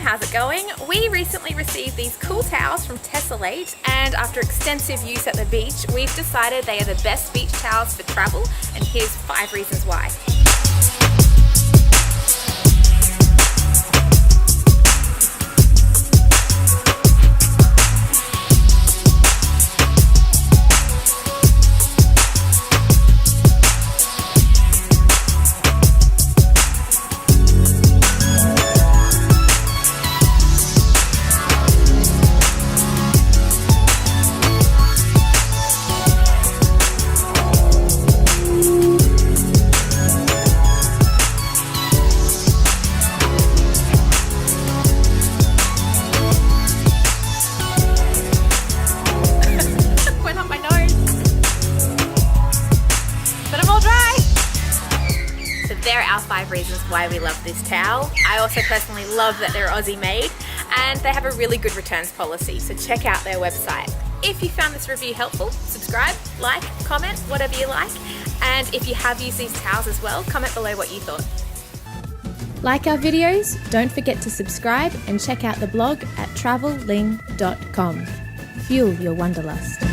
how's it going? We recently received these cool towels from Tesalate, and after extensive use at the beach, we've decided they are the best beach towels for travel, and here's 5 reasons why. There are our 5 reasons why we love this towel. I also personally love that they're Aussie made and they have a really good returns policy, so check out their website. If you found this review helpful, subscribe, like, comment, whatever you like. And if you have used these towels as well, comment below what you thought. Like our videos, don't forget to subscribe and check out the blog at Travel-Ling.com. Fuel your wanderlust.